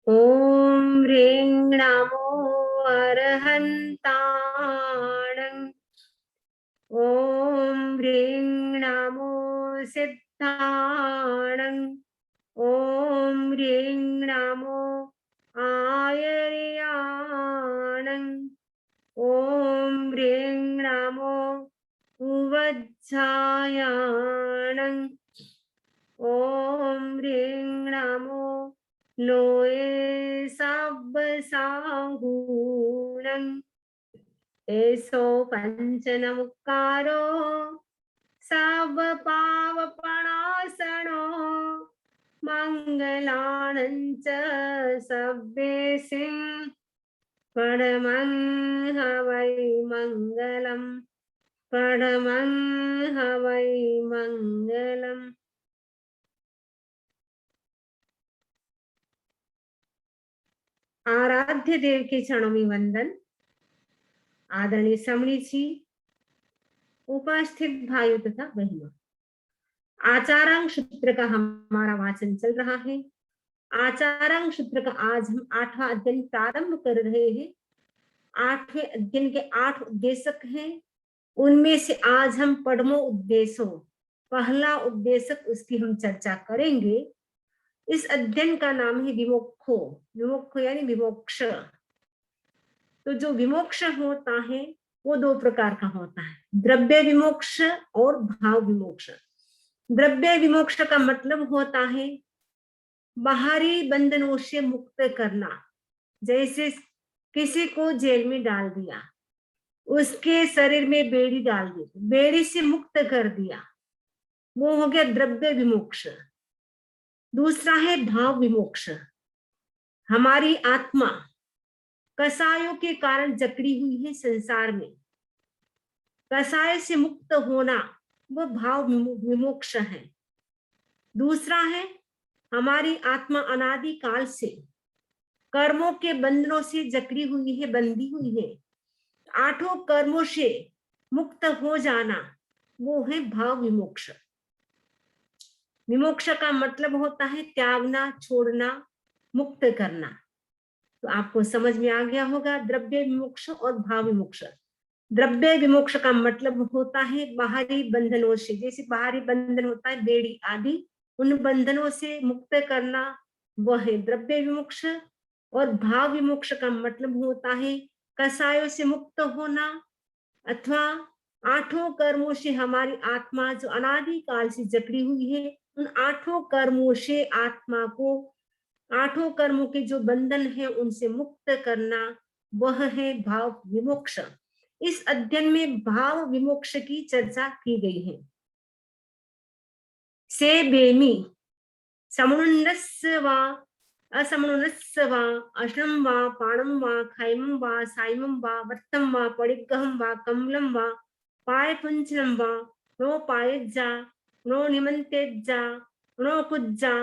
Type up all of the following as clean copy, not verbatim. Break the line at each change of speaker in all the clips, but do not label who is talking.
ॐ ह्रीं नमो अरहन्ताणं। ॐ ह्रीं नमो सिद्धाणं। ॐ ह्रीं नमो आयर्याणं। ॐ ह्रीं नमो उवज्झायाणं। ॐ ह्रीं नमो लोये साबसाहूणं। एषो पञ्चनमुक्कारो सावपावपणासनो मङ्गलानं च सव्येसिं परमं हवै मङ्गलं। परमं हवै मङ्गलम्। आराध्य देव के चरणों में वंदन। आदरणीय समणी जी, उपस्थित भाइयों तथा बहनों, आचारांग सूत्र का हमारा वाचन चल रहा है। आचारांग सूत्र का आज हम 8वां अध्ययन प्रारंभ कर रहे हैं। 8वें अध्ययन के 8 उद्देशक हैं। उनमें से आज हम पढ़मो उद्देश्यों, पहला उद्देशक, उसकी हम चर्चा करेंगे। इस अध्ययन का नाम है विमोक्षो। विमोक्षो यानी विमोक्ष। तो जो विमोक्ष होता है वो दो प्रकार का होता है, द्रव्य विमोक्ष और भाव विमोक्ष। द्रव्य विमोक्ष का मतलब होता है बाहरी बंधनों से मुक्त करना। जैसे किसी को जेल में डाल दिया, उसके शरीर में बेड़ी डाल दी, बेड़ी से मुक्त कर दिया, वो हो गया द्रव्य विमोक्ष। दूसरा है भाव विमोक्ष। हमारी आत्मा कसायों के कारण जकड़ी हुई है संसार में, कसाय से मुक्त होना वो भाव विमोक्ष है। दूसरा है हमारी आत्मा अनादि काल से कर्मों के बंधनों से जकड़ी हुई है, बंधी हुई है। 8 कर्मों से मुक्त हो जाना वो है भाव विमोक्ष। विमोक्ष का मतलब होता है त्यागना, छोड़ना, मुक्त करना। तो आपको समझ में आ गया होगा द्रव्य विमोक्ष और भाव विमोक्ष। द्रव्य विमोक्ष का मतलब होता है बाहरी बंधनों से, जैसे बाहरी बंधन होता है बेड़ी आदि, उन बंधनों से मुक्त करना वह है द्रव्य विमोक्ष। और भाव विमोक्ष का मतलब होता है कसायों से मुक्त होना, अथवा 8 कर्मों से हमारी आत्मा जो अनादि काल से जकड़ी हुई है, उन 8 कर्मों से आत्मा को, 8 कर्मों के जो बंधन है उनसे मुक्त करना, वह है भाव विमोक्ष। इस अध्ययन में भाव विमोक्ष की चर्चा की गई है। से बेमी समनुन्नस्य वा असमनुन्नस्य वा अश्नं वा पाणं वा खैमं वा साइमं वा वत्तं वा पडिग्गहं वा कमलं वा पायपुंचनं वा नो पायज्जा नो निमन्तेज्जा नो कुज्जा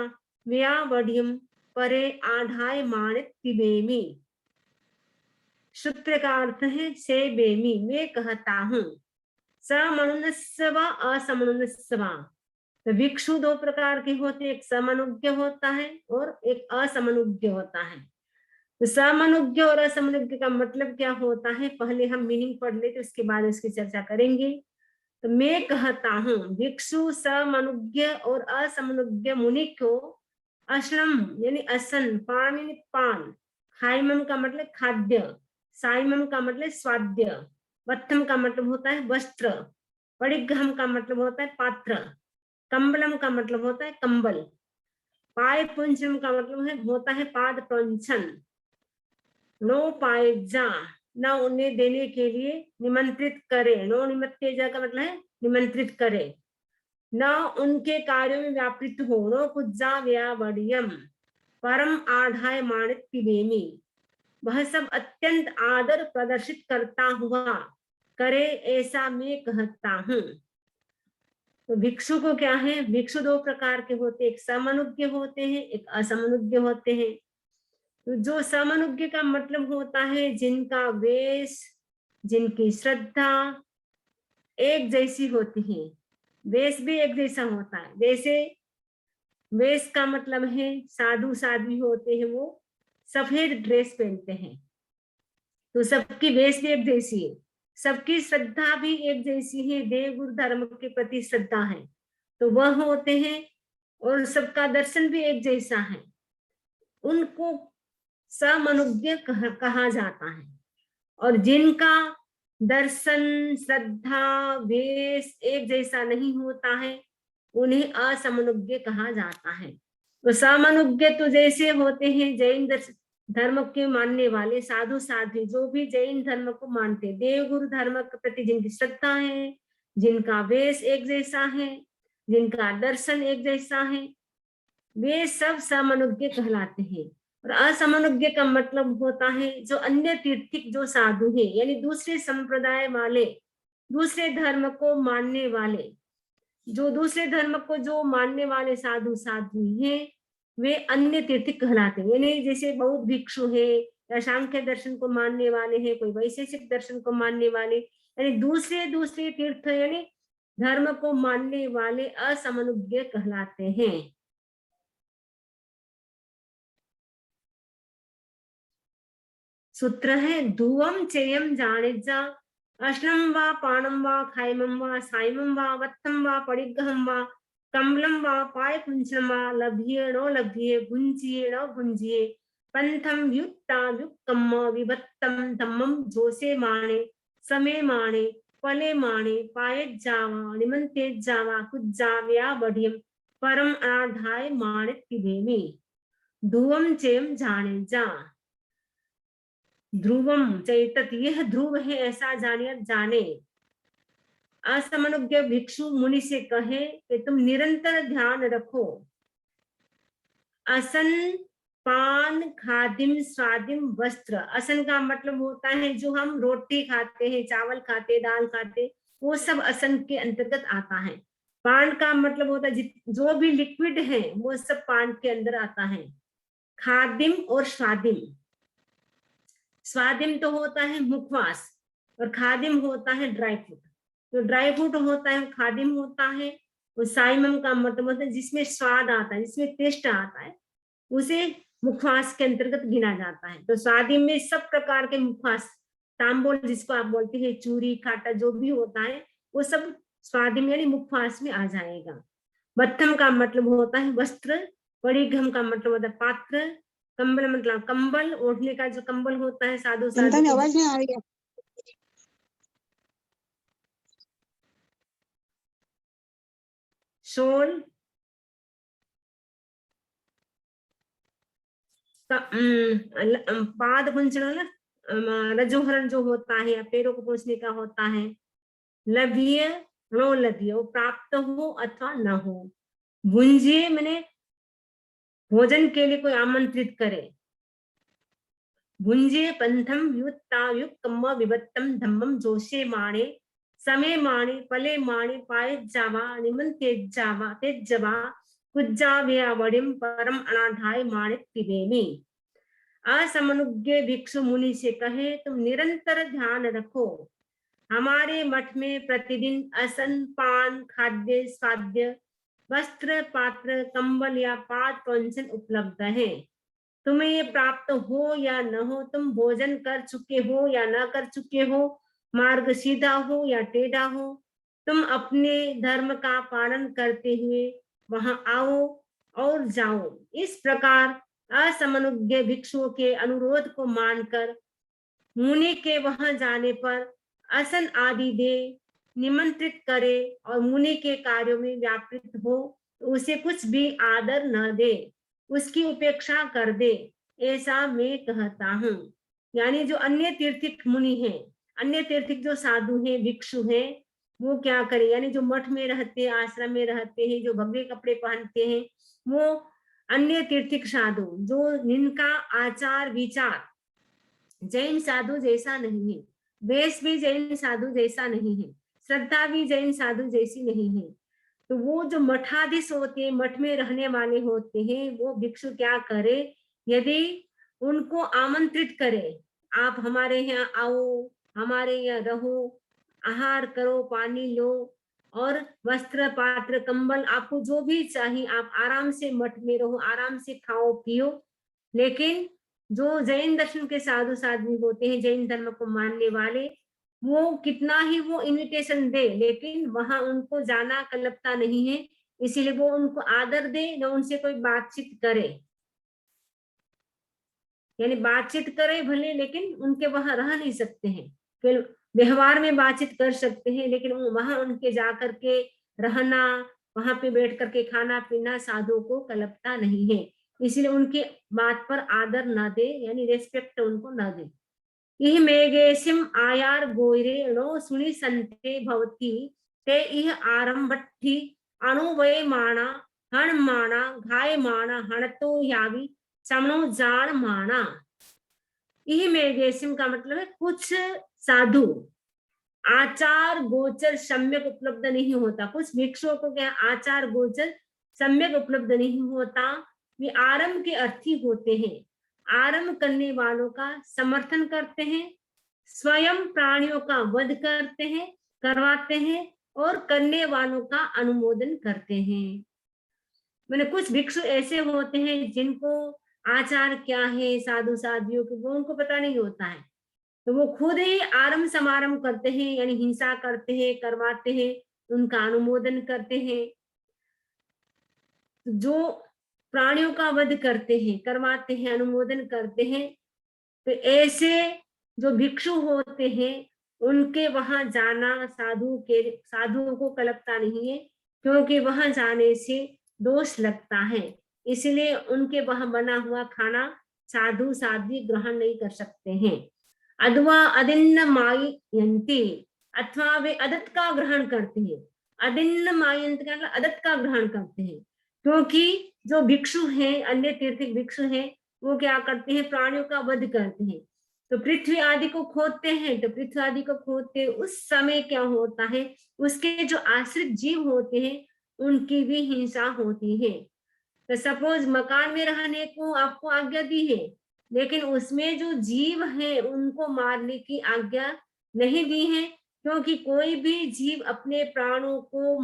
व्यावढ्यं परे आधाय माणित पिबेमी। सूत्र का अर्थ है से बेमी, मैं कहता हूं। समनुन्नस्य वा असमनुन्नस्य वा। तो भिक्षु 2 प्रकार के होते हैं, एक समनुज्ञ होता है और एक असमनुज्ञ होता है। तो समनुज्ञ और असमनुज्ञ का मतलब क्या होता है, पहले हम मीनिंग पढ़ लेते, उसके बाद इसकी चर्चा करेंगे। तो मैं कहता हूं भिक्षु, समनुज्ञ और असमनुज्ञ मुनि को अश्नम यानी असन, पान यानी पान, खाइमम का मतलब खाद्य, साइमम का मतलब स्वाद्य, वत्थम का मतलब होता है वस्त्र, परिग्रहम का मतलब होता है पात्र, कंबलम का मतलब होता है कंबल, पाय पुंचम का मतलब है होता है पाद पंचन, नो पायजा न उन्हें देने के लिए निमंत्रित करे, नो निमंत्रित का मतलब है निमंत्रित करे, न उनके कार्यों में व्यापृत हो, नो कुज्जा व्यावडियम परम आढ़ाय माणित पिबेमी। वह सब अत्यंत आदर प्रदर्शित करता हुआ करे, ऐसा मैं कहता हूं। तो भिक्षु को क्या है, भिक्षु 2 प्रकार के होते हैं, एक समनुज्ञ होते हैं, एक असमनुज्ञ होते हैं। तो जो समनुज्ञ का मतलब होता है जिनका वेश, जिनकी श्रद्धा एक जैसी होती है, वेश भी एक जैसा होता है। जैसे वेश का मतलब है साधु साध्वी होते हैं, वो सफेद ड्रेस पहनते हैं, तो सबकी वेश भी एक जैसी है, सबकी श्रद्धा भी एक जैसी है, देव गुरु धर्म के प्रति श्रद्धा है, तो वह होते हैं, और सबका दर्शन भी एक जैसा है, उनको समनुज्ञ कहा जाता है। और जिनका दर्शन, श्रद्धा, वेश एक जैसा नहीं होता है, उन्हें असमनुज्ञ कहा जाता है। तो समनुज्ञ तो जैसे होते हैं जैन धर्म के मानने वाले साधु साध्वी, जो भी जैन धर्म को मानते, देव गुरु धर्म के प्रति जिनकी श्रद्धा है, जिनका वेश एक जैसा है, जिनका दर्शन एक जैसा है, वे सब समनुज्ञ कहलाते हैं। और असमनुज्ञ का मतलब होता है जो अन्य तीर्थिक जो साधु हैं, यानी दूसरे संप्रदाय वाले, दूसरे धर्म को मानने वाले, जो दूसरे धर्म को जो मानने वाले साधु साधु हैं, वे अन्य तीर्थिक कहलाते हैं। यानी जैसे बौद्ध भिक्षु है, या सांख्य दर्शन को मानने वाले हैं, कोई वैशेषिक दर्शन को मानने वाले, यानी दूसरे दूसरे तीर्थ यानी धर्म को मानने वाले असमनुज्ञ कहलाते हैं। सूत्र है धुवम चेयम जानेजा, अश्नम वा पाणम वा खाइमम वा साइमम वा वत्तम वा परिग्रहम वा कम्बलम वा पाय कुंचम वा लभ्ये नो लभ्ये भुंजिये नो भुंजिये पंथम युक्ता युक्तम विभत्तम धम्मम जोसे माणे समे माणे पले माणे पाये जावा निमंते जावा कुज्जाव्या बढ़ियम परम अनाधाय माणे तिबेमी। धुवम चेयम जानेजा, ध्रुवम चैतत, यह ध्रुव है ऐसा जानिए जाने। असमनुज्ञ भिक्षु मुनि से कहे कि तुम निरंतर ध्यान रखो। असन पान खादिम स्वादिम वस्त्र, असन का मतलब होता है जो हम रोटी खाते हैं, चावल खाते, दाल खाते, वो सब असन के अंतर्गत आता है। पान का मतलब होता है जो भी लिक्विड है वो सब पान के अंदर आता है। खादिम और स्वादिम, स्वादिम तो होता है मुखवास और खादिम होता है ड्राई फ्रूट। तो ड्राई फ्रूट होता है खादिम होता है, और साइमम का मतलब होता है जिसमें स्वाद आता है, जिसमें टेस्ट आता है, उसे मुखवास के अंतर्गत गिना जाता है। तो स्वादिम में सब प्रकार के मुखवास, तांबोल जिसको आप बोलते हैं, चूरी खाटा जो भी होता है वो सब स्वादिम यानी मुखवास में आ जाएगा। बत्थम का मतलब होता है वस्त्र, परिघम का मतलब होता है पात्र, कंबल मतलब कंबल, ओढ़ने का जो कंबल होता है साधु साधु
में आवाज नहीं आ रही है।
शोल, पाद कुंचन, रजोहरण जो होता है पैरों को पोंछने का होता है। लभ्य नो लभ्य, वो प्राप्त हो अथवा न हो। भुंजिए मैंने भोजन के लिए कोई आमंत्रित करे। भुंजे पंथम युक्ता युक्तम विभत्तम धम्मम जोशे माणे समे माणे पले माणे पाये जावा निमंते जावा तेजवा कुज्जाव्या वडिम परम अनाधाय माणे पिबेमी। असमनुज्ञ भिक्षु मुनि से कहे तुम निरंतर ध्यान रखो। हमारे मठ में प्रतिदिन असन पान खाद्य स्वाद्य वस्त्र पात्र कंबल या पाद पंचन उपलब्ध है। तुम्हें ये प्राप्त हो या न हो, तुम भोजन कर चुके हो या न कर चुके हो, मार्ग सीधा हो या टेढ़ा हो, तुम अपने धर्म का पालन करते हुए वहां आओ और जाओ। इस प्रकार असमनुज्ञ भिक्षुओं के अनुरोध को मानकर मुनि के वहां जाने पर असन आदि दे, निमंत्रित करे और मुनि के कार्यों में व्यापृत हो तो उसे कुछ भी आदर न दे, उसकी उपेक्षा कर दे, ऐसा मैं कहता हूँ। यानी जो अन्य तीर्थिक मुनि हैं, अन्य तीर्थिक जो साधु हैं, भिक्षु हैं, वो क्या करें, यानी जो मठ में रहते हैं, आश्रम में रहते हैं, जो भगवे कपड़े पहनते हैं, वो अन्य तीर्थिक साधु जो जिनका आचार विचार जैन साधु जैसा नहीं है, वेश भी जैन साधु जैसा नहीं है, श्रद्धा भी जैन साधु जैसी नहीं है, तो वो जो मठाधीश होते हैं, मठ में रहने वाले होते हैं, वो भिक्षु क्या करे, यदि उनको आमंत्रित करे, आप हमारे यहाँ आओ, हमारे यहाँ रहो, आहार करो, पानी लो और वस्त्र पात्र कंबल आपको जो भी चाहिए, आप आराम से मठ में रहो, आराम से खाओ पियो, लेकिन जो जैन दर्शन के साधु साध्वी होते हैं, जैन धर्म को मानने वाले, वो कितना ही वो इनविटेशन दे, लेकिन वहां उनको जाना कल्पता नहीं है। इसीलिए वो उनको आदर दे, न उनसे कोई बातचीत करे, यानी बातचीत करे भले, लेकिन उनके वहां रह नहीं सकते हैं। केवल व्यवहार में बातचीत कर सकते हैं, लेकिन वहां उनके जाकर के रहना, वहां पे बैठ करके खाना पीना साधुओं को कल्पता नहीं है। इसलिए उनकी बात पर आदर ना दे, यानी रेस्पेक्ट उनको ना दे। इह मेघेशिम आयार गोयरे नो सुनि संते भवती ते इह आरंभट्ठी अनुवयमाना हणमाना घायमाना हणतो यावी समनो जान माना। यह मेघेशिम का मतलब है कुछ साधु आचार गोचर सम्यक उपलब्ध नहीं होता। कुछ भिक्षुओं को क्या आचार गोचर सम्यक उपलब्ध नहीं होता, वे आरंभ के अर्थी होते हैं, आरंभ करने वालों का समर्थन करते हैं, स्वयं प्राणियों का वध करते हैं, करवाते हैं, और करने वालों का अनुमोदन करते हैं। मैंने कुछ भिक्षु ऐसे होते हैं जिनको आचार क्या है साधु साधियों के, वो उनको पता नहीं होता है, तो वो खुद ही आरंभ समारंभ करते हैं, यानी हिंसा करते हैं, करवाते हैं, उनका अनुमोदन करते हैं। जो प्राणियों का वध करते हैं, करवाते हैं, अनुमोदन करते हैं, तो ऐसे जो भिक्षु होते हैं उनके वहां जाना साधुओं को कल्पता नहीं है, क्योंकि वहां जाने से दोष लगता है। इसलिए उनके वहां बना हुआ खाना साधु साध्वी ग्रहण नहीं कर सकते हैं। अथवा अदिन्न मायंती, अथवा वे अदत्त का ग्रहण करते हैं। अदिन्न मायंत का मतलब अदत्त का ग्रहण करते हैं, क्योंकि जो भिक्षु हैं, अन्य तीर्थिक भिक्षु हैं, वो क्या करते हैं, प्राणियों का वध करते हैं। तो पृथ्वी आदि को खोदते हैं, तो पृथ्वी आदि को खोदते उस समय क्या होता है, उसके जो आश्रित जीव होते हैं उनकी भी हिंसा होती है। तो सपोज मकान में रहने को आपको आज्ञा दी है, लेकिन उसमें जो जीव है उनको मारने की आज्ञा नहीं दी है, क्योंकि कोई भी जीव अपने प्राणों को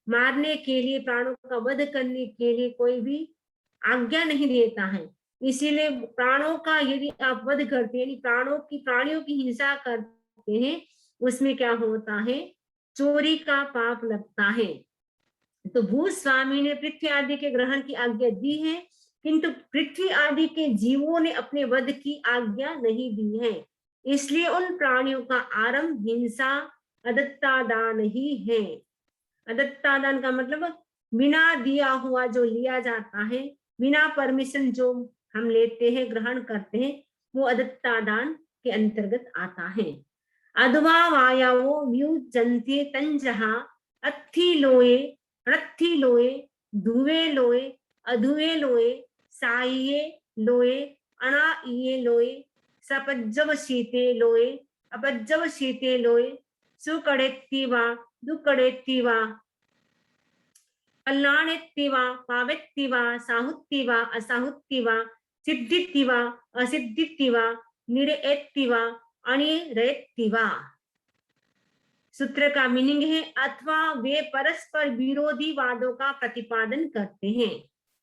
मारने के लिए, प्राणों का वध करने के लिए कोई भी आज्ञा नहीं देता है। इसीलिए प्राणों का यदि आप वध करते हैं, प्राणियों की हिंसा करते हैं, उसमें क्या होता है, चोरी का पाप लगता है। तो भूस्वामी ने पृथ्वी आदि के ग्रहण की आज्ञा दी है, किंतु पृथ्वी आदि के जीवों ने अपने वध की आज्ञा नहीं दी है। इसलिए उन प्राणियों का आरंभ हिंसा अदत्तादान ही है। अदत्तादान का मतलब बिना दिया हुआ जो लिया जाता है, बिना परमिशन जो हम लेते हैं, ग्रहण करते हैं, वो अदत्तादान के अंतर्गत आता है। अधवा वायावो व्युजन्ते तंजहा अत्थि लोए रत्थि लोए धुवे लोए अधुवे लोए साइये लोए अणाइये लोए सपज्जव शीते लोए अपज्जव शीते लोए सुकड़ेत्तिवा दुकड़ेत्तिवा कल्याणेत्तिवा पावेत्तिवा साहुत्तिवा असाहुत्तिवा सिद्धित्तिवा असिद्धित्तिवा निरेत्तिवा अनिरेत्तिवा। सूत्र का मीनिंग है, अथवा वे परस्पर विरोधी वादों का प्रतिपादन करते हैं।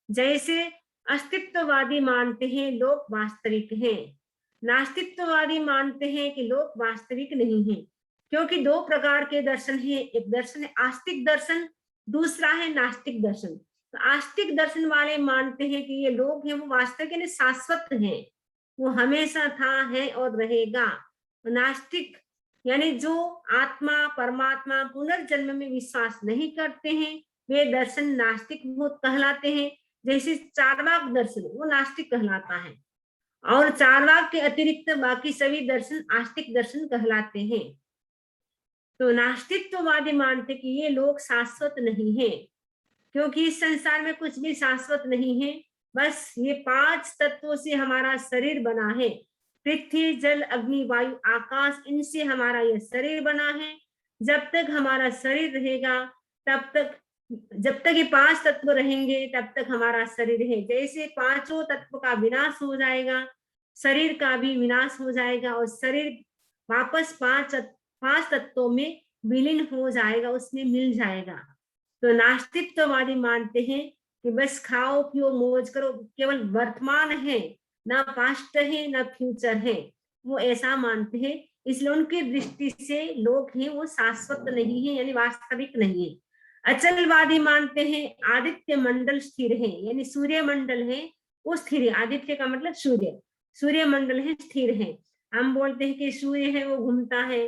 जैसे अस्तित्ववादी मानते हैं लोग वास्तविक हैं, नास्तित्ववादी मानते हैं कि लोग वास्तविक नहीं हैं। क्योंकि दो प्रकार के दर्शन हैं, एक दर्शन है आस्तिक दर्शन, दूसरा है नास्तिक दर्शन। तो आस्तिक दर्शन वाले मानते हैं कि ये लोग हैं वो वास्तविक यानी शाश्वत हैं, वो हमेशा था, है और रहेगा। नास्तिक यानी जो आत्मा परमात्मा पुनर्जन्म में विश्वास नहीं करते हैं, वे दर्शन नास्तिक कहलाते हैं। जैसे चार्वाक दर्शन, वो नास्तिक कहलाता है, और चार्वाक के अतिरिक्त बाकी सभी दर्शन आस्तिक दर्शन कहलाते हैं। तो नास्तित्ववादी मानते कि ये लोग शाश्वत नहीं है, क्योंकि इस संसार में कुछ भी शाश्वत नहीं है, बस ये 5 तत्वों से हमारा शरीर बना है। पृथ्वी जल अग्नि वायु आकाश, इनसे हमारा यह शरीर बना है। जब तक हमारा शरीर रहेगा, तब तक, जब तक ये 5 तत्व रहेंगे तब तक हमारा शरीर है। जैसे 5 तत्व का विनाश हो जाएगा, शरीर का भी विनाश हो जाएगा, और शरीर वापस 5 तत्वों में विलीन हो जाएगा, उसमें मिल जाएगा। तो नास्तित्ववादी मानते हैं कि बस खाओ पियो मौज करो, केवल वर्तमान है, ना पास्ट है ना फ्यूचर है, वो ऐसा मानते हैं। इसलिए उनकी दृष्टि से लोग हैं वो शाश्वत नहीं है, यानी वास्तविक नहीं है। अचलवादी मानते हैं आदित्य मंडल स्थिर है, यानी सूर्य मंडल है वो स्थिर है। आदित्य का मतलब सूर्य, सूर्य मंडल है स्थिर है। हम बोलते हैं कि सूर्य है वो घूमता है,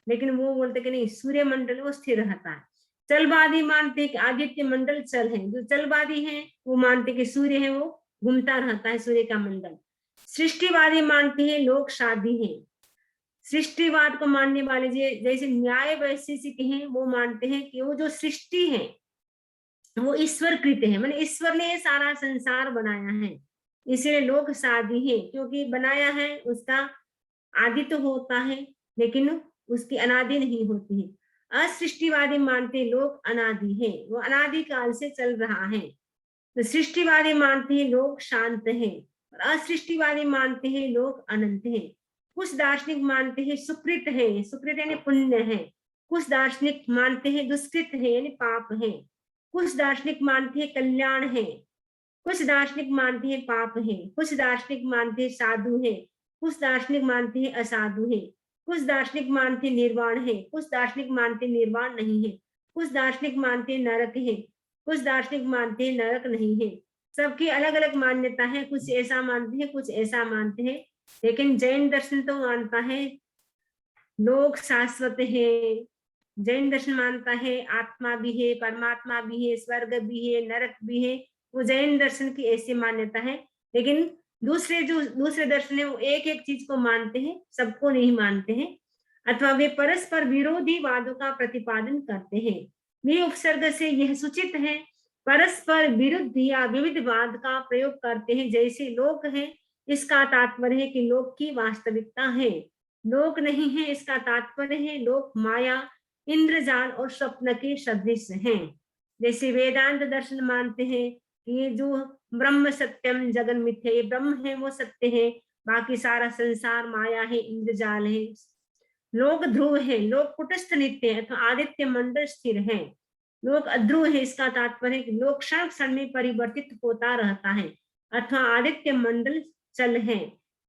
लेकिन वो बोलते कि नहीं, सूर्य मंडल वो स्थिर रहता है। चलवादी मानते हैं कि आदित्य मंडल चल है, जो चलवादी है वो मानते हैं कि सूर्य है वो घूमता रहता है, सूर्य का मंडल। सृष्टिवादी मानते हैं लोग शादी है। सृष्टिवाद को मानने वाले जैसे न्याय वैशेषिक हैं, वो मानते हैं कि वो जो सृष्टि है वो ईश्वर कृत है, मैंने ईश्वर ने ये सारा संसार बनाया है, इसलिए लोग शादी है, क्योंकि बनाया है उसका आदि तो होता है लेकिन उसकी अनादि नहीं होती है। असृष्टिवादी मानते लोग अनादि है, वो अनादि काल से चल रहा है। तो सृष्टिवादी मानते हैं लोग शांत हैं, और असृष्टिवादी मानते हैं लोग अनंत हैं। कुछ दार्शनिक मानते हैं सुकृत है, सुकृत यानी पुण्य है। कुछ दार्शनिक मानते हैं दुष्कृत है, यानी पाप है। कुछ दार्शनिक मानते हैं कल्याण है, कुछ दार्शनिक मानते हैं पाप है। कुछ दार्शनिक मानते हैं साधु है, कुछ दार्शनिक मानते हैं असाधु है। कुछ दार्शनिक मानते हैं निर्वाण है, कुछ दार्शनिक मानते हैं निर्वाण नहीं है। कुछ दार्शनिक मानते हैं नरक है, कुछ दार्शनिक मानते हैं नरक नहीं है। सबकी अलग अलग मान्यता है, कुछ ऐसा मानते हैं कुछ ऐसा मानते हैं। लेकिन जैन दर्शन तो मानता है लोग शाश्वत है। जैन दर्शन मानता है आत्मा भी है, परमात्मा भी है, स्वर्ग भी है, नरक भी है। वो जैन दर्शन की ऐसी मान्यता है। लेकिन दूसरे दर्शन है वो एक एक चीज को मानते हैं, सबको नहीं मानते हैं, अथवा वे परस्पर विरोधी वादों का प्रतिपादन करते हैं। वे उपसर्ग से यह सूचित है परस्पर विरुद्ध या विविधवाद का प्रयोग करते हैं, जैसे लोक है इसका तात्पर्य है कि लोक की वास्तविकता है, लोक नहीं है इसका तात्पर्य है लोक माया, इंद्रजाल और स्वप्न के सदृश हैं। जैसे वेदांत दर्शन मानते हैं कि ये जो ब्रह्म सत्यम जगन मिथ्या, ये ब्रह्म है वो सत्य है, बाकी सारा संसार माया है, इंद्रजाल है। लोक ध्रुव है, लोक कुटस्थ नित्य है, तो आदित्य मंडल स्थिर है। लोक अध्रुव है, इसका तात्पर्य है कि लोक क्षण क्षण में परिवर्तित होता रहता है, अथवा आदित्य मंडल चल है।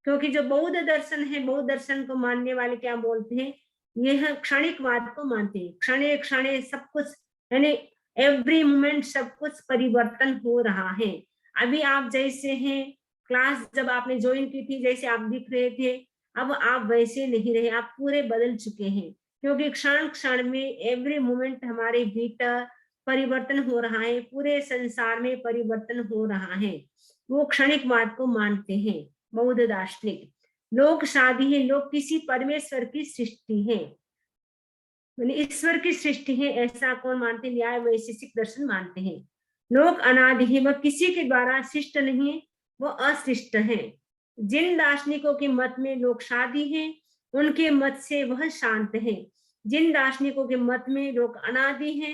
क्योंकि जो बौद्ध दर्शन है, बौद्ध दर्शन को मानने वाले क्या बोलते हैं, यह क्षणिकवाद को मानते हैं। क्षणे क्षणे सब कुछ, यानी एवरी मोमेंट सब कुछ परिवर्तन हो रहा है। अभी आप जैसे हैं, क्लास जब आपने ज्वाइन की थी जैसे आप दिख रहे थे, अब आप वैसे नहीं रहे, आप पूरे बदल चुके हैं। क्योंकि क्षण क्षण में एवरी मोमेंट हमारे भीतर परिवर्तन हो रहा है, पूरे संसार में परिवर्तन हो रहा है। वो क्षणिकवाद को मानते हैं बौद्ध दार्शनिक। लोक शादी है, लोग किसी परमेश्वर की सृष्टि है, ईश्वर की सृष्टि है, ऐसा कौन मानते हैं, न्याय वैशेषिक दर्शन मानते हैं। लोक अनादि है, वह किसी के द्वारा सृष्ट नहीं है, वो असृष्ट है। जिन दार्शनिकों के मत में लोक शादी है, उनके मत से वह शांत है। जिन दार्शनिकों के मत में लोक अनादि है,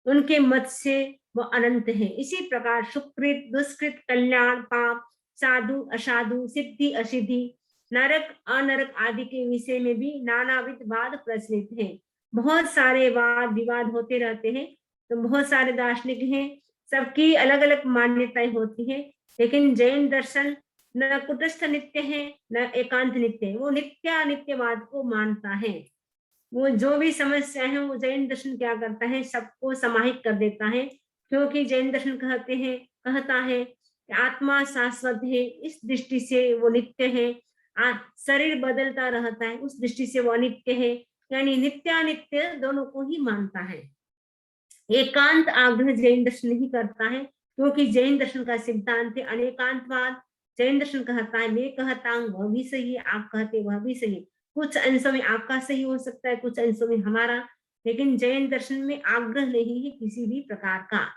उनके मत से वह अनंत है। इसी प्रकार सुकृत दुष्कृत, कल्याण पाप, साधु असाधु, सिद्धि असिद्धि, नरक अनरक आदि के विषय में भी नानाविध वाद प्रचलित है। बहुत सारे वाद विवाद होते रहते हैं, तो बहुत सारे दार्शनिक हैं, सबकी अलग अलग मान्यताएं होती हैं। लेकिन जैन दर्शन न कुटस्थ नित्य है न एकांत नित्य है, वो नित्यानित्यवाद को मानता है। वो जो भी समस्या है वो जैन दर्शन क्या करता है, सबको समाहित कर देता है। क्योंकि जैन दर्शन कहता है कि आत्मा शाश्वत है, इस दृष्टि से वो नित्य है। शरीर बदलता रहता है, उस दृष्टि से वो अनित्य है। यानी नित्यानित्य दोनों को ही मानता है। एकांत आग्रह जैन दर्शन नहीं करता है, क्योंकि जैन दर्शन का सिद्धांत है अनेकांतवाद। जैन दर्शन कहता है मैं कहता हूँ वह भी सही है, आप कहते वह भी सही है। कुछ अंशों में आपका सही हो सकता है, कुछ अंशों में हमारा, लेकिन जैन दर्शन में आग्रह नहीं है किसी भी प्रकार का।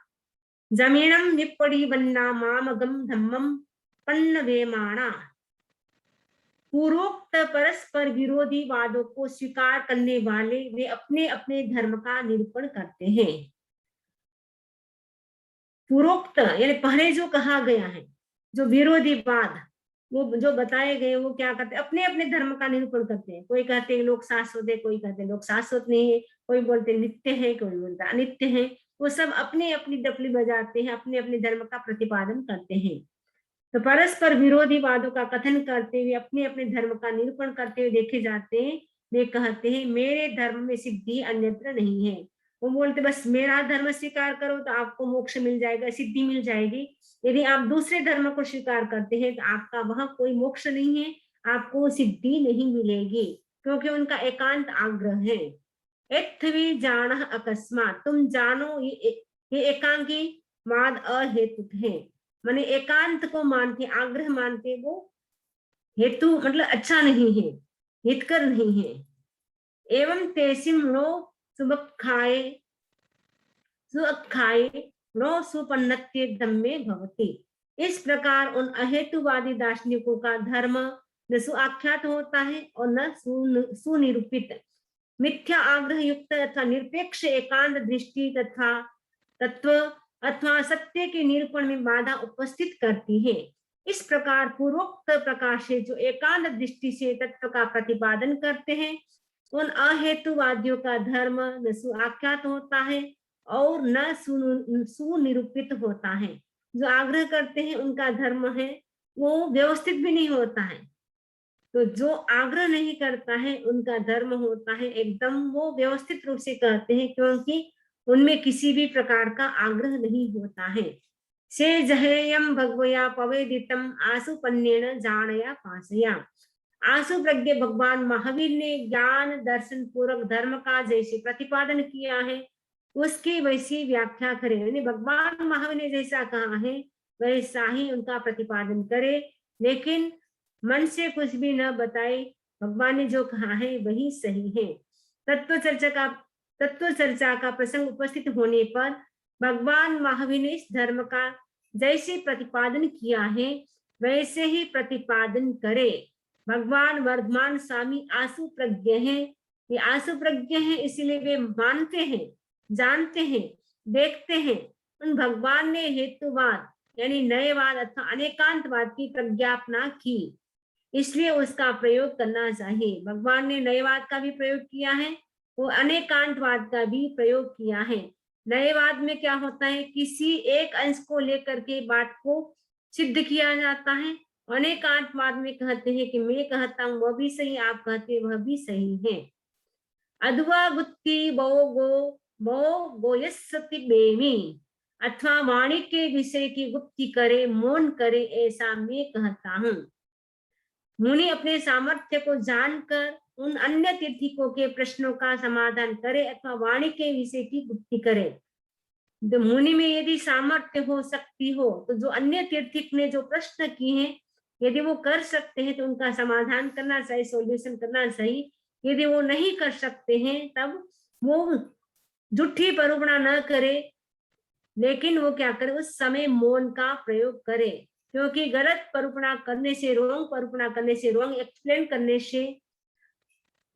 जमीनम निपड़ी बन्ना मामगम धम्मम पन्न वेमाणा, पूर्वोक्त परस्पर विरोधी वादों को स्वीकार करने वाले वे अपने अपने धर्म का निरूपण करते हैं। पूर्वोक्त यानी पहले जो कहा गया है, जो विरोधी वाद वो जो बताए गए, वो क्या करते हैं, अपने अपने धर्म का निरूपण करते हैं। कोई कहते हैं लोग शाश्वत है, कोई कहते हैं लोग शाश्वत नहीं है, कोई बोलते नित्य है, कोई बोलता अनित्य है। वो सब अपनी अपनी डफली बजाते हैं, अपने अपने धर्म का प्रतिपादन करते हैं। तो परस्पर विरोधी वादों का कथन करते हुए अपने अपने धर्म का निरूपण करते हुए देखे जाते हैं। वे कहते हैं मेरे धर्म में सिद्धि अन्यत्र नहीं है। वो बोलते बस मेरा धर्म स्वीकार करो तो आपको मोक्ष मिल जाएगा, सिद्धि मिल जाएगी। यदि आप दूसरे धर्म को स्वीकार करते हैं तो आपका वहां कोई मोक्ष नहीं है, आपको सिद्धि नहीं मिलेगी, क्योंकि उनका एकांत आग्रह है। एत्थवी जान अकस्मात, तुम जानो ये एकांकी वाद अहेतुक है। माने एकांत को मानते, आग्रह मानते, वो हेतु मतलब अच्छा नहीं है, हितकर नहीं है। एवं तेसिम नो सुबखाए सुअखाए नो सुपन्नत्य धम्मे भवति। इस प्रकार उन अहेतुवादी दार्शनिकों का धर्म न सुआख्यात होता है और न सुनिरूपित। मिथ्या आग्रह युक्त अथवा निरपेक्ष एकांत दृष्टि तथा तत्व अथवा सत्य के निरूपण में बाधा उपस्थित करती है। इस प्रकार पूर्वोक्त प्रकार से जो एकांत दृष्टि से तत्व का प्रतिपादन करते हैं, उन अहेतुवादियों का धर्म न सुआख्यात होता है और न सुनिरूपित होता है। जो आग्रह करते हैं उनका धर्म है वो व्यवस्थित भी नहीं होता है। तो जो आग्रह नहीं करता है उनका धर्म होता है एकदम वो व्यवस्थित रूप से कहते हैं, क्योंकि उनमें किसी भी प्रकार का आग्रह नहीं होता है। से जहेयम भगवया पवेदितम आसुपन्नेन जानया पासया। आसु प्रज्ञ भगवान महावीर ने ज्ञान दर्शन पूर्वक धर्म का जैसे प्रतिपादन किया है उसकी वैसी व्याख्या करें। यानी भगवान महावीर ने जैसा कहा है वैसा ही उनका प्रतिपादन करे, लेकिन मन से कुछ भी न बताए। भगवान ने जो कहा है वही सही है। तत्व चर्चा का प्रसंग उपस्थित होने पर भगवान महावीर ने इस धर्म का जैसे प्रतिपादन किया है वैसे ही प्रतिपादन करे। भगवान वर्धमान स्वामी आसु प्रज्ञ है। ये आसु प्रज्ञ है इसलिए वे मानते हैं, जानते हैं, देखते हैं। उन भगवान ने हेतुवाद यानी नएवाद अथवा अनेकांतवाद की प्रज्ञापना की, इसलिए उसका प्रयोग करना चाहिए। भगवान ने नएवाद का भी प्रयोग किया है, वो अनेकांतवाद का भी प्रयोग किया है। नएवाद में क्या होता है, किसी एक अंश को लेकर के बात को सिद्ध किया जाता है। अनेकांतवाद में कहते हैं कि मैं कहता हूं वह भी सही, आप कहते वह भी सही है। अद्वा गुत्ती बो गोयस्सति बेमी, अथवा वाणी के विषय की गुप्ती करे, मौन करे, ऐसा मैं कहता हूं। मुनि अपने सामर्थ्य को जानकर उन अन्य तीर्थिकों के प्रश्नों का समाधान करे अथवा वाणी के विषय की गुप्ती करे। तो मुनि में यदि सामर्थ्य हो, शक्ति हो, तो जो अन्य तीर्थिक ने जो प्रश्न किए हैं यदि वो कर सकते हैं तो उनका समाधान करना चाहिए, सॉल्यूशन करना चाहिए। यदि वो नहीं कर सकते हैं तब वो झूठी परुपणा न करे, लेकिन वो क्या करे, उस समय मौन का प्रयोग करे। क्योंकि गलत परुपणा करने से, रोंग परुपणा करने से, रोंग एक्सप्लेन करने से,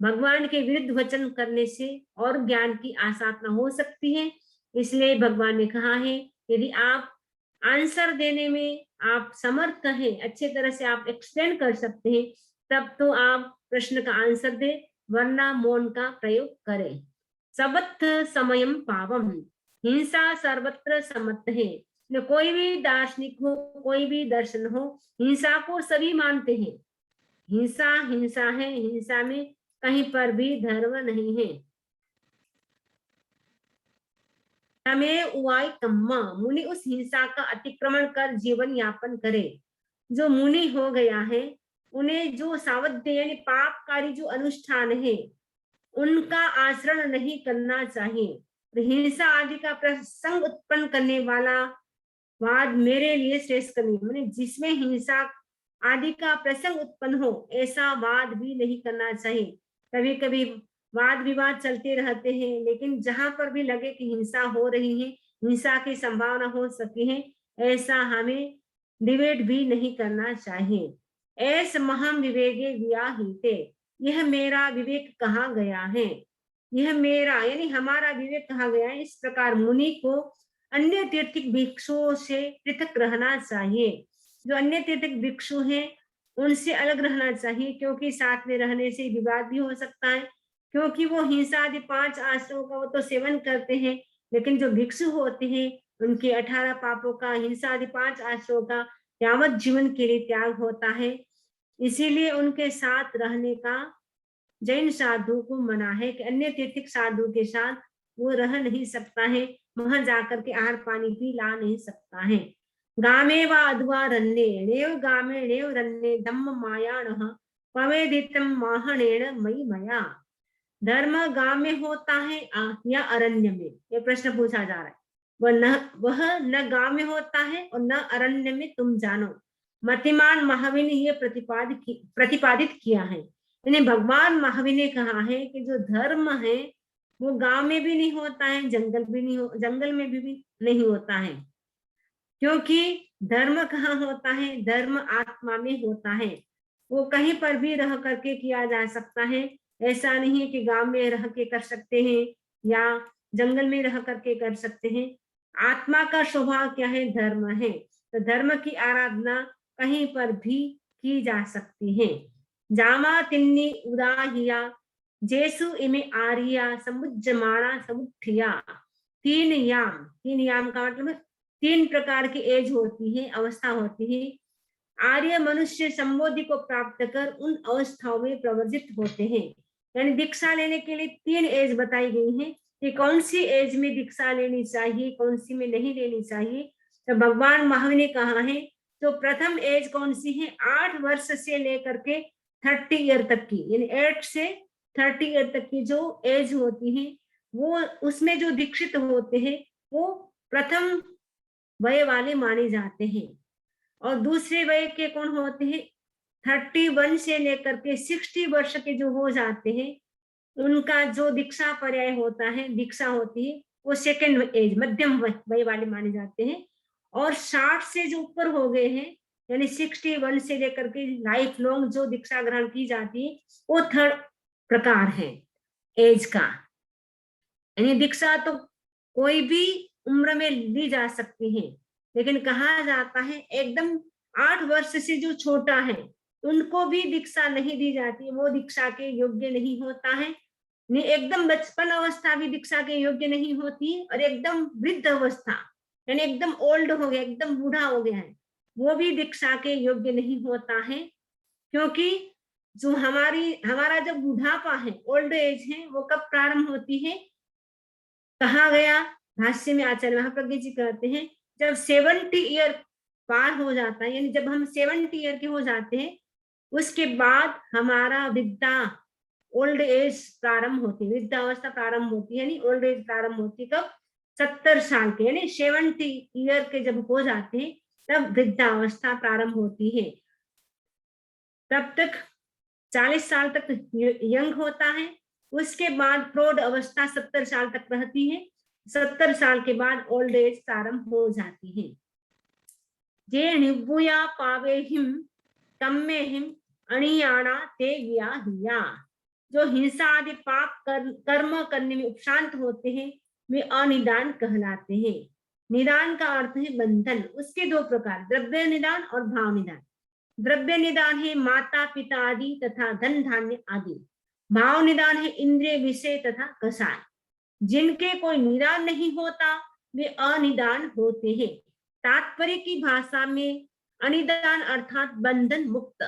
भगवान के विरुद्ध वचन करने से और ज्ञान की आसाधना हो सकती है। इसलिए भगवान ने कहा है यदि आप आंसर देने में आप समर्थ हैं, अच्छे तरह से आप एक्सप्लेन कर सकते हैं, तब तो आप प्रश्न का आंसर दे, वरना मौन का प्रयोग करें। सबत्र समयम पावम, हिंसा सर्वत्र सम्मत है। कोई भी दार्शनिक हो, कोई भी दर्शन हो, हिंसा को सभी मानते हैं। हिंसा हिंसा है, हिंसा में कहीं पर भी धर्म नहीं है। मुनि उस हिंसा का अतिक्रमण कर जीवन यापन करे। जो मुनि हो गया है उन्हें जो सावध्य यानी पापकारी जो अनुष्ठान है उनका आचरण नहीं करना चाहिए। हिंसा आदि का प्रसंग उत्पन्न करने वाला वाद मेरे लिए श्रेष्ठ नहीं, मैंने जिसमें हिंसा आदि का प्रसंग उत्पन्न हो ऐसा वाद भी नहीं करना चाहिए। कभी कभी वाद विवाद चलते रहते हैं, लेकिन जहां पर भी लगे कि हिंसा हो रही है, हिंसा की संभावना हो सकी है, ऐसा हमें डिबेट भी नहीं करना चाहिए। ऐसा महम विवेके व्याहिते, यह मेरा विवेक कहा गया है। यह मेरा यानी हमारा विवेक कहा गया है। इस प्रकार मुनि को अन्य तीर्थिक भिक्षुओं से पृथक रहना चाहिए। जो अन्य तीर्थिक भिक्षु हैं उनसे अलग रहना चाहिए, क्योंकि साथ में रहने से विवाद भी हो सकता है। क्योंकि वो हिंसा आदि 5 आश्रमों का वो तो सेवन करते हैं, लेकिन जो भिक्षु होते हैं उनके 18 पापों का, हिंसा आदि 5 आश्रमों का यावत जीवन के लिए त्याग होता है। इसीलिए उनके साथ रहने का जैन साधु को मना है कि अन्य तीर्थिक साधु के साथ वो रह नहीं सकता है, वहां जाकर के आहार पानी भी ला नहीं सकता है। गामे व अध्वा रन्ने णेव गामे णेव रन्ने धम्म मायाणः पवेदितम माहणेण मई मया। धर्म गांव में होता है या अरण्य में, ये प्रश्न पूछा जा रहा है। वह न गांव में होता है और न अरण्य में, तुम जानो। मतिमान महावीर ने ये प्रतिपादित किया है। यानी भगवान महावीर ने कहा है कि जो धर्म है वो गांव में भी नहीं होता है, जंगल में भी नहीं होता है। क्योंकि धर्म कहाँ होता है? धर्म आत्मा में होता है। वो कहीं पर भी रह करके किया जा सकता है। ऐसा नहीं है कि गांव में रह के कर सकते हैं या जंगल में रह करके कर सकते हैं। आत्मा का स्वभाव क्या है? धर्म है। तो धर्म की आराधना कहीं पर भी की जा सकती है। जामा तिन्नी उदाहिया जेसु इमे आरिया समुज्जमाना समुठिया। तीन याम का मतलब 3 प्रकार की एज होती है, अवस्था होती है। आर्य मनुष्य संबोधि को प्राप्त कर उन अवस्थाओं में प्रवर्जित होते हैं। यानी दीक्षा लेने के लिए 3 एज बताई गई है कि कौन सी एज में दीक्षा लेनी चाहिए, कौन सी में नहीं लेनी चाहिए। तो भगवान महावीर ने कहा है तो प्रथम एज कौन सी है? 8 वर्ष से लेकर के 30 ईयर तक की, यानी 8 से 30 ईयर तक की जो एज होती है वो उसमें जो दीक्षित होते हैं वो प्रथम वय वाले माने जाते हैं। और दूसरे वय के कौन होते हैं? 31 से लेकर के 60 वर्ष के जो हो जाते हैं उनका जो दीक्षा पर्याय होता है, दीक्षा होती है, वो सेकेंड एज मध्यम वय वाले माने जाते हैं। और 60 से जो ऊपर हो गए हैं यानी 61 से लेकर के लाइफ लॉन्ग जो दीक्षा ग्रहण की जाती है वो थर्ड प्रकार है एज का। यानी दीक्षा तो कोई भी उम्र में ली जा सकती है, लेकिन कहा जाता है एकदम 8 वर्ष से जो छोटा है उनको भी दीक्षा नहीं दी जाती, वो दीक्षा के योग्य नहीं होता है। नहीं, एकदम बचपन अवस्था भी दीक्षा के योग्य नहीं होती, और एकदम वृद्ध अवस्था यानी एकदम ओल्ड हो गया, एकदम बूढ़ा हो गया है, वो भी दीक्षा के योग्य नहीं होता है। क्योंकि जो हमारा जो बुढ़ापा है, ओल्ड एज है, वो कब प्रारंभ होती है? कहा गया भाष्य में आचार्य महाप्रज्ञ जी कहते हैं जब 70 ईयर पार हो जाता है, यानी जब हम 70 ईयर के हो जाते हैं उसके बाद हमारा वृद्धा ओल्ड एज प्रारंभ होती है, वृद्धावस्था प्रारंभ होती है। यानी ओल्ड एज प्रारंभ होती है कब? 70 साल के, यानी 70 ईयर के जब हो जाते हैं तब वृद्धावस्था प्रारंभ होती है। तब तक 40 साल तक यंग होता है, उसके बाद प्रौढ़ अवस्था 70 साल तक रहती है, 70 साल के बाद ओल्ड एज प्रारंभ हो जाती है। जे निबुया पावे हिम तम्मे हिम अणियाणा ते व्याहिया। जो हिंसा आदि पाप कर्म करने में उपशांत होते हैं वे अनिदान कहलाते हैं। निदान का अर्थ है बंधन। उसके 2 प्रकार, द्रव्य निदान और भाव निदान। द्रव्य निदान है माता पिता आदि तथा धन धान्य आदि। भाव निदान है इंद्रिय विषय तथा कसाय। जिनके कोई निदान नहीं होता वे अनिदान होते हैं। तात्पर्य की भाषा में अनिदान अर्थात बंधन मुक्त।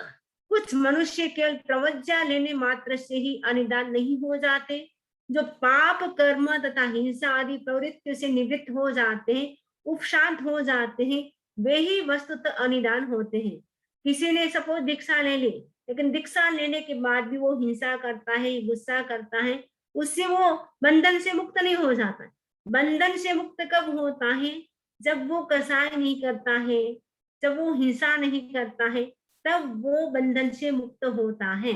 कुछ मनुष्य केवल प्रवज्ञा लेने मात्र से ही अनिदान नहीं हो जाते। जो पाप कर्म तथा हिंसा आदि प्रवृत्ति से निवृत्त हो जाते हैं, उपशांत हो जाते हैं, वे ही वस्तुतः अनिदान होते हैं। किसी ने सपोज दीक्षा ले ली, लेकिन दीक्षा लेने के बाद भी वो हिंसा करता है, गुस्सा करता है, उससे वो बंधन से मुक्त नहीं हो जाता। बंधन से मुक्त कब होता है? जब वो कसाय नहीं करता है, जब वो हिंसा नहीं करता है, तब वो बंधन से मुक्त होता है।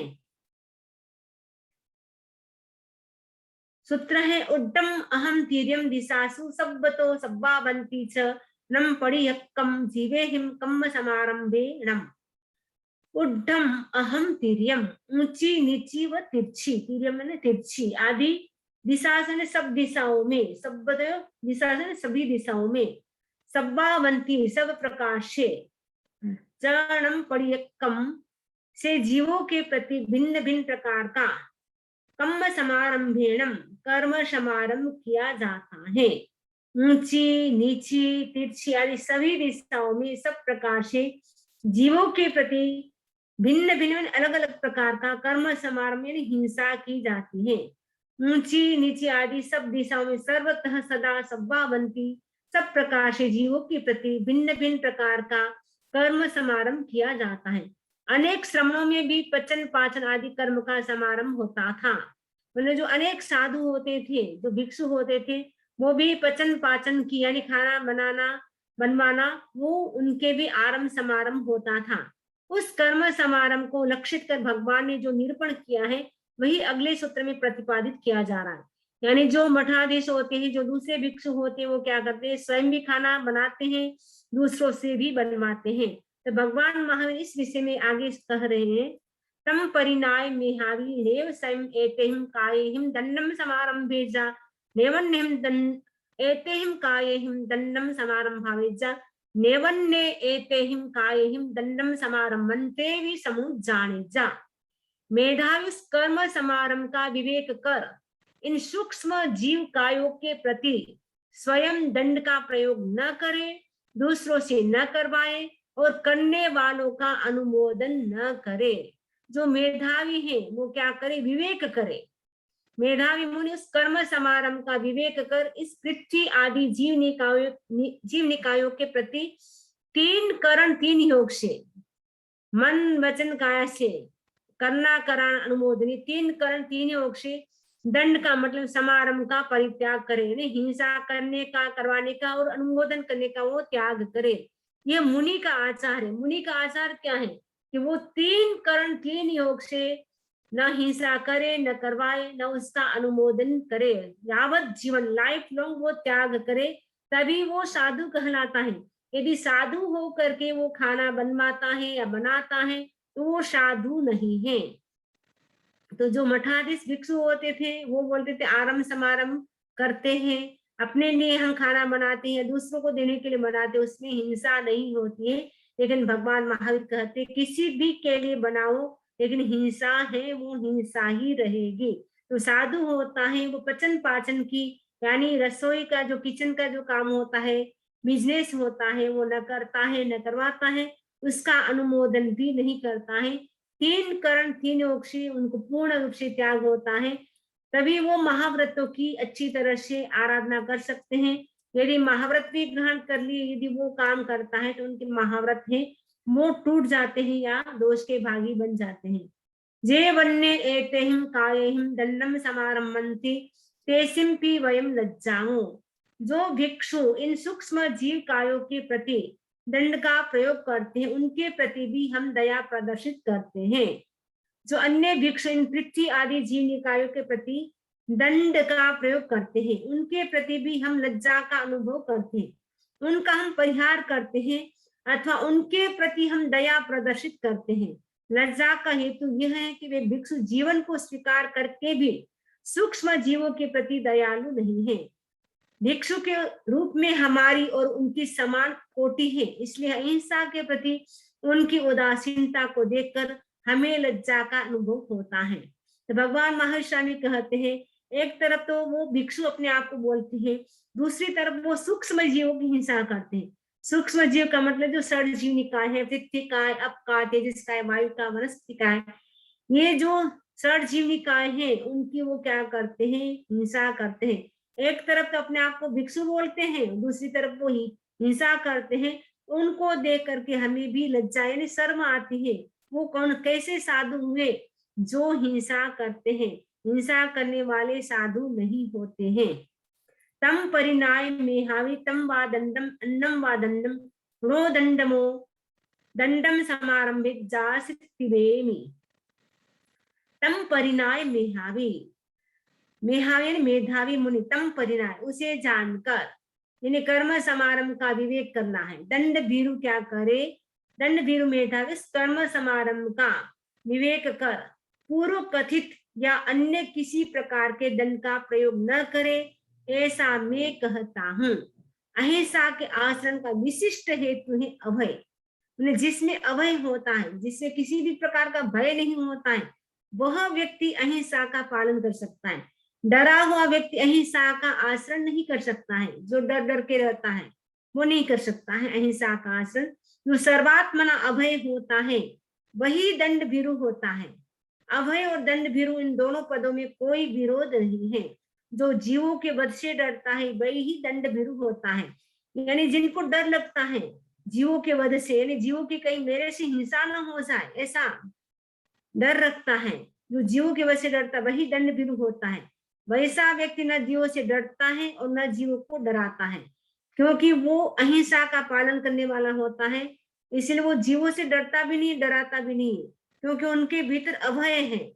सूत्र है उड्डम अहम तीर्यम दिशासु सब्बतो सब्बावन्ति च नम परियक्कम जीवेहिम कम्म समारंभे नम। उड्डम अहम तीर्यम, ऊंची नीची व तिरछी, तीर्यम मैंने तिरछी, आदि दिशा से सब दिशाओं में, सब दिशा से सभी दिशाओं में, सब्बावंती सब प्रकार से, चरणम परियक्कम से जीवों के प्रति भिन्न भिन्न प्रकार का, कम्म समारंभेणम कर्म समारंभ किया जाता है। ऊंची, नीची, तिरछी आदि सभी दिशाओं में सब प्रकार से जीवों के प्रति भिन्न भिन्न अलग अलग प्रकार का कर्म समारंभ यानी हिंसा की जाती है। ऊंची, नीची आदि सब दिशाओं में सर्वतः सदा सद्भावंती सब प्रकार से जीवों के प्रति भिन्न भिन्न प्रकार का कर्म समारंभ किया जाता है। अनेक श्रमणों में भी पचन पाचन आदि कर्म का समारंभ होता था। मतलब जो अनेक साधु होते थे, जो भिक्षु होते थे, वो भी पचन पाचन की यानी खाना बनाना बनवाना वो उनके भी आरंभ समारंभ होता था। उस कर्म समारंभ को लक्षित कर भगवान ने जो निरूपण किया है वही अगले सूत्र में प्रतिपादित किया जा रहा है। यानी जो मठाधीश होते हैं, जो दूसरे भिक्षु होते हैं, वो क्या करते हैं, स्वयं भी खाना बनाते हैं, दूसरों से भी बनवाते हैं। तो भगवान महावीर इस विषय में आगे कह रहे हैं, तम परिणाय मेहावी रेव स्वयं एतेहिम कायेहिम दंडम समारंभेजा नेवन्यहिम एतेहिम कायेहिम दंडम समारंभावेजा नेवन्ने एतेहिम कायेहिम दंडम समारंभन्ते भी समूह जाने जा। मेधावी उस कर्म समारंभ का विवेक कर इन सूक्ष्म जीव कायों के प्रति स्वयं दंड का प्रयोग न करे, दूसरों से न करवाए और करने वालों का अनुमोदन न करे। जो मेधावी है वो क्या करे, विवेक करे। मेधावी मुनि उस कर्म समारंभ का विवेक कर इस पृथ्वी आदि जीव निकायों के प्रति तीन करण तीन योग से मन वचन काया से करना करान अनुमोदनी तीन करण तीन योग से दंड का मतलब समारंभ का परित्याग करे, यानी हिंसा करने का करवाने का और अनुमोदन करने का वो त्याग करे। यह मुनि का आचार है। मुनि का आचार क्या है कि वो तीन करण तीन योग से न हिंसा करे, न करवाए, न उसका अनुमोदन करे, यावत जीवन लाइफ लॉन्ग वो त्याग करे, तभी वो साधु कहलाता है। यदि साधु हो करके वो खाना बनवाता है या बनाता है तो वो साधु नहीं है। तो जो मठाधीश भिक्षु होते थे वो बोलते थे आरंभ समारंभ करते हैं, अपने लिए हम खाना बनाते हैं, दूसरों को देने के लिए बनाते हैं, उसमें हिंसा नहीं होती है। लेकिन भगवान महावीर कहते किसी भी के लिए बनाओ, लेकिन हिंसा है वो हिंसा ही रहेगी। तो साधु होता है वो पचन पाचन की यानी रसोई का जो किचन का जो काम होता है, बिजनेस होता है, वो न करता है न करवाता है, उसका अनुमोदन भी नहीं करता है। तीन करण तीन योग से उनको पूर्ण रूप से त्याग होता है, तभी वो महाव्रतों की अच्छी तरह से आराधना कर सकते हैं। यदि महाव्रत भी ग्रहण कर लिए, यदि वो काम करता है तो उनके महाव्रत है वो टूट जाते हैं या दोष के भागी बन जाते हैं। जे वन्य एतेहिम कायेहिम दंडम समारम्भन्ति तेसिम्पि वयम लज्जामो। जो भिक्षु इन सूक्ष्म जीव कायों के प्रति दंड का प्रयोग करते हैं उनके प्रति भी हम दया प्रदर्शित करते हैं। जो अन्य भिक्षु इन पृथ्वी आदि जीव निकायों के प्रति दंड का प्रयोग करते हैं उनके प्रति भी हम लज्जा का अनुभव करते हैं, उनका हम परिहार करते हैं अथवा उनके प्रति हम दया प्रदर्शित करते हैं। लज्जा का हेतु यह है कि वे भिक्षु जीवन को स्वीकार करके भी सूक्ष्म जीवों के प्रति दयालु नहीं है। भिक्षु के रूप में हमारी और उनकी समान कोटि है, इसलिए अहिंसा के प्रति उनकी उदासीनता को देखकर हमें लज्जा का अनुभव होता है। तो भगवान महावीर स्वामी कहते हैं एक तरफ तो वो भिक्षु अपने आप को बोलते हैं, दूसरी तरफ वो सूक्ष्म जीवों की हिंसा करते हैं। सूक्ष्म जीव का मतलब जो षडजीव निकाय है, पृथ्वी काय, अप का, तेजस काय, वायु का, वनस्पति काय, ये जो षडजीव निकाय है उनकी वो क्या करते हैं, हिंसा करते हैं। एक तरफ तो अपने आप को भिक्षु बोलते हैं, दूसरी तरफ वो हिंसा करते हैं। उनको देख करके हमें भी लज्जा यानी शर्म आती है। वो कौन कैसे साधु हुए जो हिंसा करते हैं, हिंसा करने वाले साधु नहीं होते हैं। तम परिणाय मेहावी तम वा दंडम अन्नम वा दंडम रो दंडमो दंडम समारंभिक जासितिवेमि। तम परिणाय मेहावी, मेहावी मेधावी मुनि, तम परिणाय उसे जानकर यानी कर्म समारंभ का विवेक करना है। दंड भीरु क्या करे, दंड भीरु मेधावी इस कर्म समारंभ का विवेक कर पूर्व कथित या अन्य किसी प्रकार के दंड का प्रयोग न करे, ऐसा मैं कहता हूं। अहिंसा के आचरण का विशिष्ट हेतु है अभय, जिसमें अभय होता है, जिससे किसी भी प्रकार का भय नहीं होता है, वह व्यक्ति अहिंसा का पालन कर सकता है। डरा हुआ व्यक्ति अहिंसा का आचरण नहीं कर सकता है। जो डर डर के रहता है वो नहीं कर सकता है अहिंसा का आचरण। जो सर्वात्मना अभय होता है वही दंड भीरु होता है। अभय और दंड भीरु इन दोनों पदों में कोई विरोध नहीं है। जो जीवों के वध से डरता है वही ही दंड भीरु होता है। यानी जिनको डर लगता है जीवों के वध से, यानी जीवों की कहीं मेरे से हिंसा न हो जाए ऐसा डर रखता है, जो जीवों के वध से डरता वही दंड भीरु होता है। वैसा व्यक्ति न जीवों से डरता है और न जीवों को डराता है, क्योंकि वो अहिंसा का पालन करने वाला होता है। इसलिए वो जीवों से डरता भी नहीं, डराता भी नहीं, क्योंकि उनके भीतर अभय है।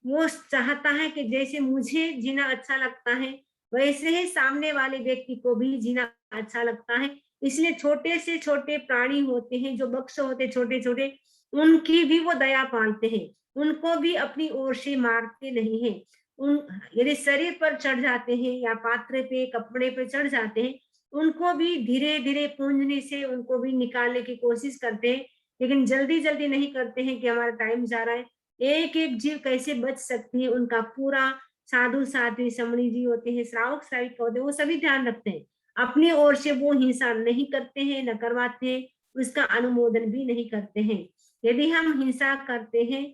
वो चाहता है कि जैसे मुझे जीना अच्छा लगता है वैसे ही सामने वाले व्यक्ति को भी जीना अच्छा लगता है। इसलिए छोटे से छोटे प्राणी होते हैं, जो बक्ष होते छोटे छोटे, उनकी भी वो दया पालते हैं, उनको भी अपनी ओर से मारते नहीं है। उन यदि शरीर पर चढ़ जाते हैं या पात्र पे कपड़े पे चढ़ जाते हैं, उनको भी धीरे धीरे पूंजने से उनको भी निकालने की कोशिश करते हैं, लेकिन जल्दी जल्दी नहीं करते हैं कि हमारा टाइम जा रहा है। एक एक जीव कैसे बच सकती है उनका पूरा, साधु साध्वी समणी जी होते हैं, श्रावक श्राविका होते हैं, वो सभी ध्यान रखते हैं। अपनी ओर से वो हिंसा नहीं करते हैं, न करवाते हैं, उसका अनुमोदन भी नहीं करते हैं। यदि हम हिंसा करते हैं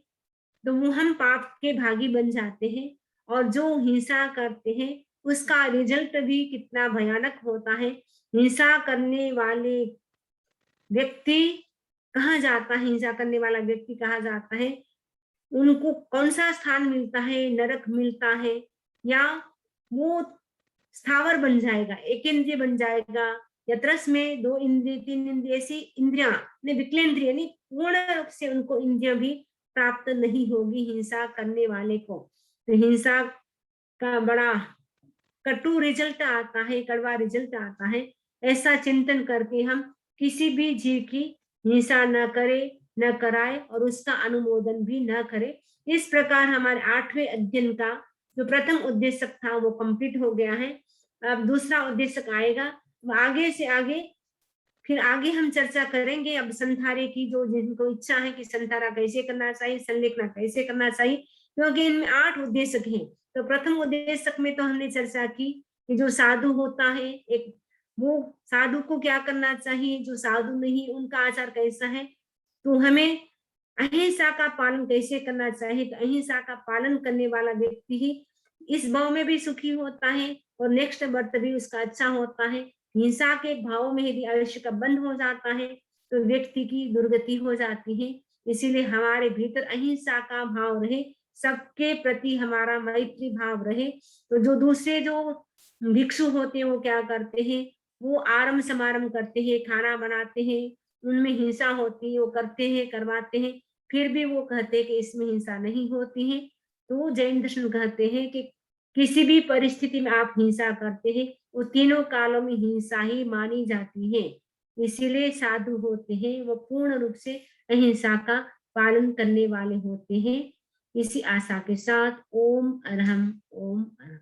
तो वो हम पाप के भागी बन जाते हैं, और जो हिंसा करते हैं उसका रिजल्ट भी कितना भयानक होता है। हिंसा करने वाले व्यक्ति कहा जाता है, हिंसा करने वाला व्यक्ति कहा जाता है, उनको कौन-सा स्थान मिलता है, नरक मिलता है, या वो स्थावर बन जाएगा, एकेंद्रिय बन जाएगा, या त्रस में 2 इंद्रिय, 3 इंद्रिय, ऐसी इंद्रियाँ ने विकलेंद्रिय यानी पूर्ण रूप से उनको इंद्रियाँ भी प्राप्त नहीं होगी हिंसा करने वाले को। तो हिंसा का बड़ा कटु रिजल्ट आता है, कड़वा रिजल्ट आता है। ऐसा चिंतन करके हम किसी भी जीव की हिंसा न करें, न कराए और उसका अनुमोदन भी न करें। इस प्रकार हमारे 8वें अध्ययन का जो प्रथम उद्देश्यक था वो कंप्लीट हो गया है। अब दूसरा उद्देश्यक आएगा। आगे से आगे फिर आगे हम चर्चा करेंगे अब संधारे की, जो जिनको इच्छा है कि संधारा कैसे करना चाहिए, संलेखना कैसे करना चाहिए, क्योंकि इनमें 8 उद्देश्यक हैं। तो प्रथम उद्देश्यक में तो हमने चर्चा की कि जो साधु होता है एक, वो साधु को क्या करना चाहिए, जो साधु नहीं उनका आचार कैसा है, तो हमें अहिंसा का पालन कैसे करना चाहिए। तो अहिंसा का पालन करने वाला व्यक्ति ही इस भाव में भी सुखी होता है और नेक्स्ट बर्थ भी उसका अच्छा होता है। हिंसा के भाव में यदि आयुष्य का बंध हो जाता है तो व्यक्ति की दुर्गति हो जाती है। इसीलिए हमारे भीतर अहिंसा का भाव रहे, सबके प्रति हमारा मैत्री भाव रहे। तो जो दूसरे जो भिक्षु होते हैं वो क्या करते हैं, वो आरम समारंभ करते हैं, खाना बनाते हैं, उनमें हिंसा होती है, वो करते हैं, करवाते हैं, फिर भी वो कहते हैं कि इसमें हिंसा नहीं होती है। तो जैन दर्शन कहते हैं कि किसी भी परिस्थिति में आप हिंसा करते हैं, वो तीनों कालों में हिंसा ही मानी जाती है। इसीलिए साधु होते हैं वो पूर्ण रूप से अहिंसा का पालन करने वाले होते हैं। इसी आशा के साथ ओम अरहम, ओम अरहम।